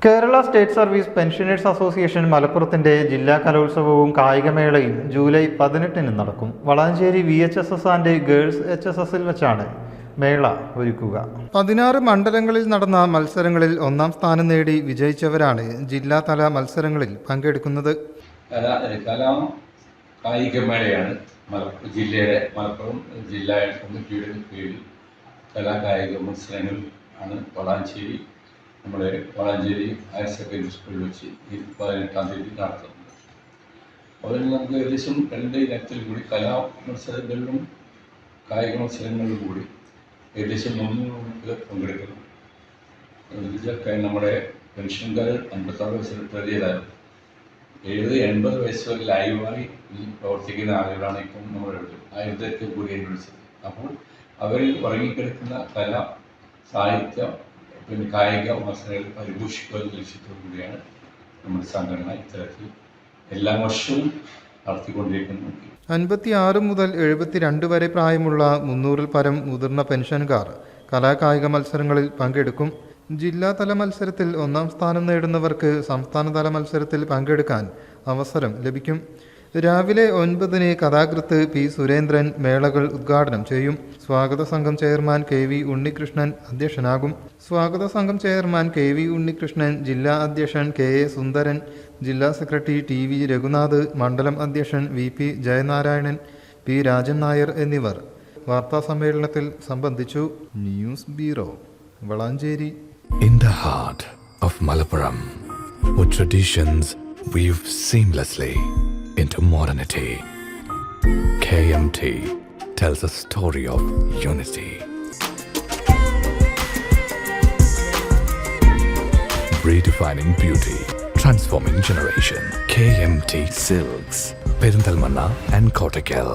Kerala state service pensioners association മലപ്പുറത്തിന്റെ ജില്ലാ കലോത്സവവും കായികമേളയും ജൂലൈ 18 നടക്കും. വളാഞ്ചേരി VHSS ആൻഡ് ഗേൾസ് HSSൽ വെച്ചാണ് മേള ഒരുക്കുക. 16 മണ്ഡലങ്ങളിൽ നടന്ന മത്സരങ്ങളിൽ ഒന്നാം സ്ഥാനം നേടി വിജയിച്ചവരാണ് ജില്ലാതല മത്സരങ്ങളിൽ പങ്കെടുക്കുന്നത്. കായികമേളയാണ് മലപ്പുറം ജില്ലാ കമ്മിറ്റിയുടെ കീഴിൽ കലാകായിക മത്സരങ്ങൾ ആണ് വളാഞ്ചേരി ഹയർ സെക്കൻഡറി സ്കൂളിൽ വെച്ച് 18-ാം തീയതി നടത്തുന്നത്. അതിൽ നമുക്ക് ഏകദേശം 2 ഇനത്തിൽ കൂടി കലാ മത്സരങ്ങളിലും കായിക മത്സരങ്ങളിലും കൂടി ഏകദേശം 300 പേർ പങ്കെടുക്കുന്നു. നമ്മുടെ പെൻഷൻകാർ 56 വയസ്സിൽ പ്രതിയായിരുന്നു. 70-80 വയസ്സ് വരെ ലൈവായി പ്രവർത്തിക്കുന്ന ആളുകളാണ് ഇപ്പം നമ്മുടെ 1000 കൂടി വിളിച്ചത്. അപ്പോൾ അവരിൽ ഉറങ്ങിക്കിടക്കുന്ന കല, സാഹിത്യ, കായിക മത്സരങ്ങൾ പരിപോഷിക്കുക എന്ന ലക്ഷ്യത്തോടു കൂടിയാണ് നമ്മുടെ സംഘടന ഇത്തരത്തിൽ എല്ലാ വർഷവും നടത്തിക്കൊണ്ടിരിക്കുന്നത്. 56 മുതൽ 72 വരെ പ്രായമുള്ള 300-ൽ പരം മുതിർന്ന പെൻഷൻകാർ കലാകായിക മത്സരങ്ങളിൽ പങ്കെടുക്കും. ജില്ലാതല മത്സരത്തിൽ ഒന്നാം സ്ഥാനം നേടുന്നവർക്ക് സംസ്ഥാനതല മത്സരത്തിൽ പങ്കെടുക്കാൻ അവസരം ലഭിക്കും. രാവിലെ 9-ന് കഥാകൃത്ത് P. സുരേന്ദ്രൻ മേളകൾ ഉദ്ഘാടനം ചെയ്യും. സ്വാഗത സംഘം ചെയർമാൻ KV ഉണ്ണികൃഷ്ണൻ അധ്യക്ഷനാകും. സ്വാഗത സംഘം ചെയർമാൻ KV ഉണ്ണികൃഷ്ണൻ, ജില്ലാ അധ്യക്ഷൻ KA സുന്ദരൻ, ജില്ലാ സെക്രട്ടറി TV രഘുനാഥ്, മണ്ഡലം അധ്യക്ഷൻ VP ജയനാരായണൻ, P. രാജൻ നായർ എന്നിവർ വാർത്താസമ്മേളനത്തിൽ സംബന്ധിച്ചു. News bureau, Valanchery. In the heart of Malappuram, with traditions weave seamlessly into modernity, KMT tells a story of unity. Redefining beauty, transforming generation. KMT Silks, Perinthalmanna and Kottakkal.